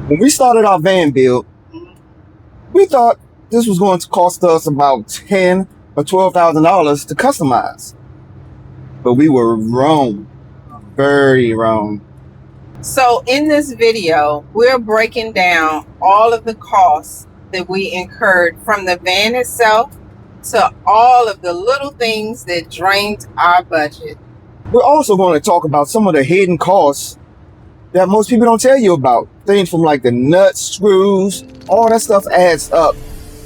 When we started our van build, we thought this was going to cost us about $10,000 or $12,000 to customize. But we were wrong, very wrong. So in this video, we're breaking down all of the costs that we incurred from the van itself to all of the little things that drained our budget. We're also going to talk about some of the hidden costs that most people don't tell you about. Things from like the nuts, screws, all that stuff adds up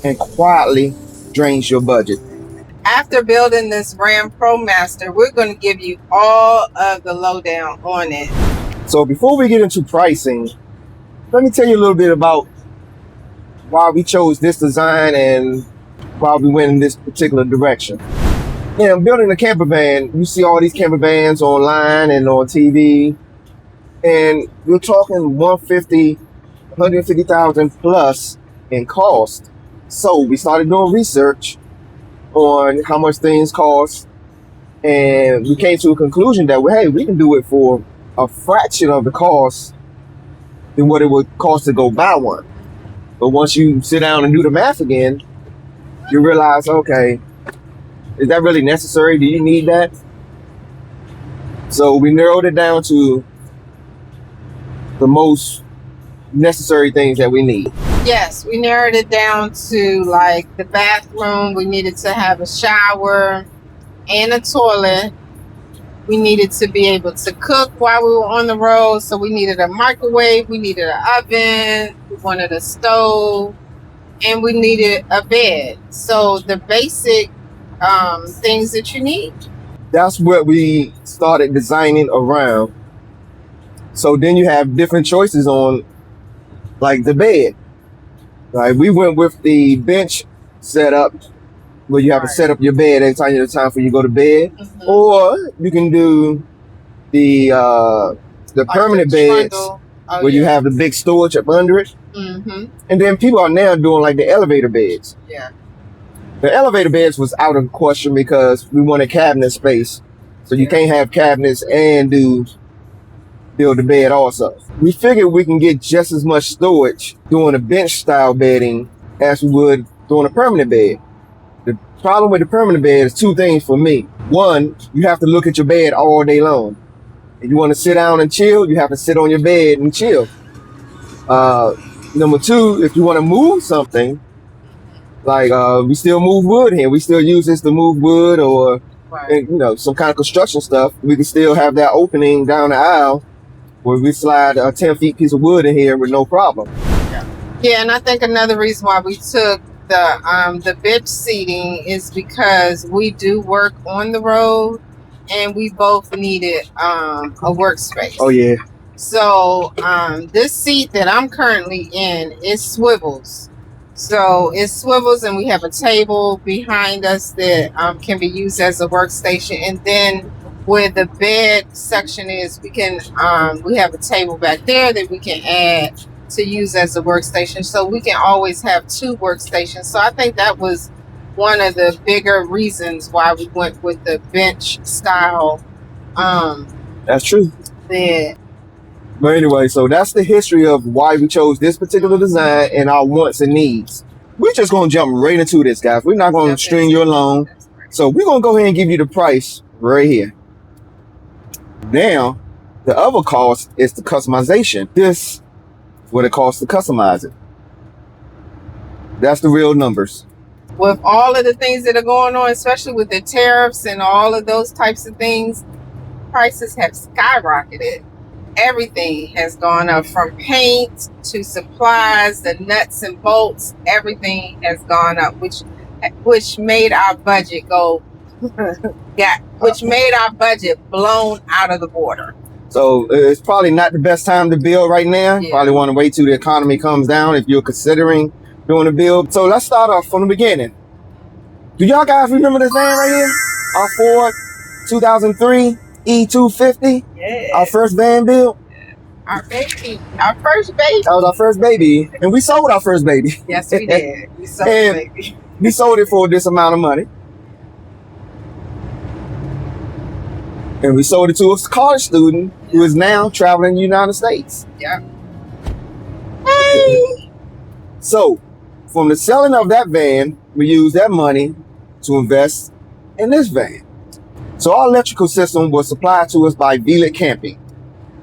and quietly drains your budget. After building this Ram ProMaster, we're going to give you all of the lowdown on it. So before we get into pricing, let me tell you a little bit about why we chose this design and why we went in this particular direction. Yeah, building a camper van, you see all these camper vans online and on TV, and we're talking 150,000 plus in cost. So we started doing research on how much things cost, and we came to a conclusion that, well, hey, we can do it for a fraction of the cost than what it would cost to go buy one. But once you sit down and do the math again, you realize, okay, is that really necessary? Do you need that? So we narrowed it down to the most necessary things that we need. Yes, we narrowed it down to like the bathroom. We needed to have a shower and a toilet. We needed to be able to cook while we were on the road. So we needed a microwave, we needed an oven, we wanted a stove, and we needed a bed. So the basic things that you need. That's what we started designing around. So then you have different choices on like the bed. Like we went with the bench setup where you have to set up your bed every time it's time for you to go to bed. Mhm. Or you can do the permanent beds where you have the big storage up under it. Mm-hmm. And then people are now doing like the elevator beds. Yeah. The elevator beds was out of question because we wanted cabinet space. So you can't have cabinets and build the bed also. We figured we can get just as much storage doing a bench style bedding as we would doing a permanent bed. The problem with the permanent bed is two things for me. One, you have to look at your bed all day long. If you want to sit down and chill, you have to sit on your bed and chill. Number two, if you want to move something, like we still move wood here. We still use this to move wood or some kind of construction stuff. We can still have that opening down the aisle where we slide a 10 feet piece of wood in here with no problem. Yeah, and I think another reason why we took the bench seating is because we do work on the road and we both needed a workspace. Oh yeah. So this seat that I'm currently in, it swivels. So it swivels and we have a table behind us that can be used as a workstation. And then where the bed section is, we have a table back there that we can add to use as a workstation. So we can always have two workstations. So I think that was one of the bigger reasons why we went with the bench style That's true. bed. But anyway, so that's the history of why we chose this particular design and our wants and needs. We're just going to jump right into this, guys. We're not going to string you along. So we're going to go ahead and give you the price right here. Now, the other cost is the customization. This is what it costs to customize it. That's the real numbers. With all of the things that are going on, especially with the tariffs and all of those types of things, prices have skyrocketed. Everything has gone up, from paint to supplies, the nuts and bolts, everything has gone up, which made our budget go which made our budget blown out of the water. So it's probably not the best time to build right now. Yeah. Probably want to wait till the economy comes down if you're considering doing a build. So let's start off from the beginning. Do y'all guys remember this van right here? Our Ford 2003 E250? Yeah. Our first van build? Our baby. Our first baby. That was our first baby. And we sold our first baby. Yes, we did. We sold And- the baby. We sold it for this amount of money. And we sold it to a college student who is now traveling in the United States. Yeah. Yay! So, from the selling of that van, we use that money to invest in this van. So our electrical system was supplied to us by Velit Camping.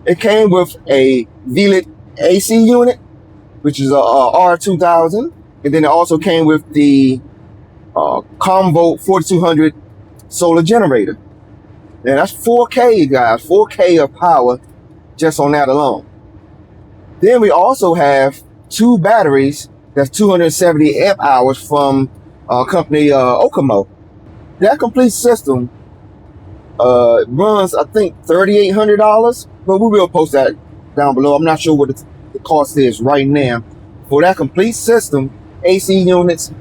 It came with a Velit AC unit, which is a R2000, and then it also came with the Comvolt 4200 solar generator. And that's 4K, you guys, 4K of power just on that alone. Then we also have 2 batteries that's 270 amp hours from company Okemo. That complete system runs, I think, $3,800, but we will post that down below. I'm not sure what the cost is right now for that complete system, AC units,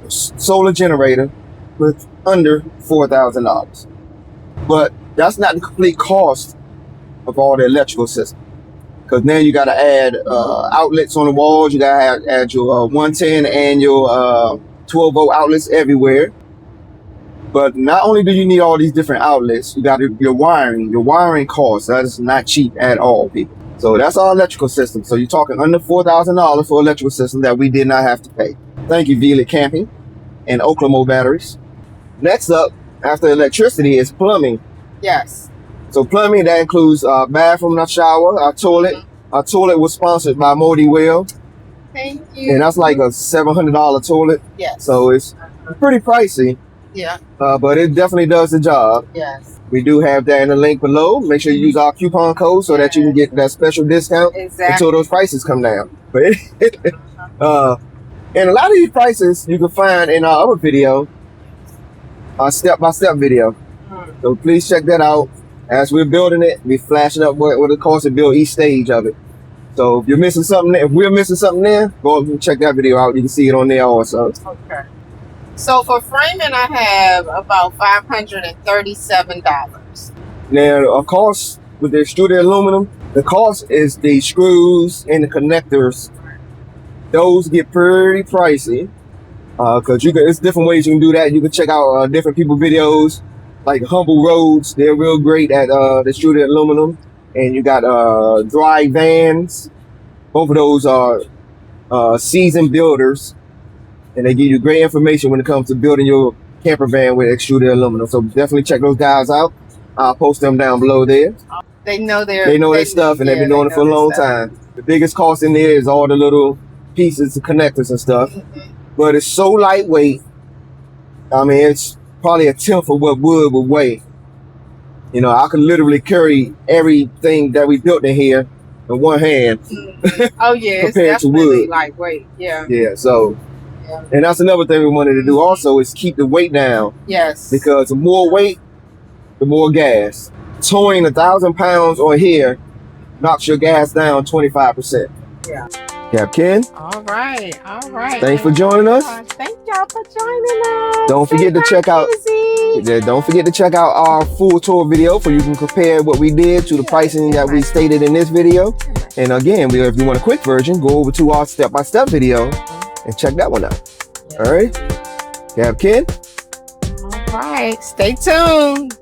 solar generator, with under $4,000. But that's not the complete cost of all the electrical system, because now you got to add outlets on the walls. You got to add your 110 and your 12 volt outlets everywhere. But not only do you need all these different outlets, you got your wiring. Your wiring costs, that is not cheap at all, people. So that's our electrical system. So you're talking under $4,000 for electrical system that we did not have to pay. Thank you, Velit Camping and Okemo batteries. Next up, after electricity, is plumbing. Yes. So plumbing, that includes our bathroom, our shower, our toilet. Our toilet was sponsored by Modi Well. Thank you. And that's like a $700 toilet. Yes. So it's pretty pricey. Yeah. But it definitely does the job. Yes. We do have that in the link below. Make sure you use our coupon code so that you can get that special discount Exactly. until those prices come down. But and a lot of these prices you can find in our other video, our step-by-step video. So please check that out. As we're building it, we flashing up what it costs to build each stage of it. So if you're missing something, if we're missing something there, go and check that video out. You can see it on there also. Okay. So for framing, I have about $537. Now, of course, with the extruded aluminum, the cost is the screws and the connectors. Those get pretty pricey because it's different ways you can do that. You can check out different people videos like Humble Roads. They're real great at the extruded aluminum. And you got Dry Vans. Both of those are seasoned builders, and they give you great information when it comes to building your camper van with extruded aluminum. So definitely check those guys out. I'll post them down below there. They know their stuff, and they've been doing it for a long time. The biggest cost in there is all the little pieces, the connectors and stuff. But it's so lightweight. I mean, it's probably a tenth of what wood would weigh. You know, I could literally carry everything that we built in here in one hand. Oh yeah, compared it's to definitely wood. lightweight. Yeah. Yeah, so, Yeah. and that's another thing we wanted to do also is keep the weight down, Yes. because the more weight, the more gas. Towing 1,000 pounds on here knocks your gas down 25%. Yeah. Cap Ken, All right. All right. thanks for joining us. Thank y'all for joining us. Don't forget to check out. Busy. Yeah, don't forget to check out our full tour video for you can compare what we did to the pricing that we stated in this video. And again, if you want a quick version, go over to our step-by-step video and check that one out. All right, Cap Ken. All right. Stay tuned.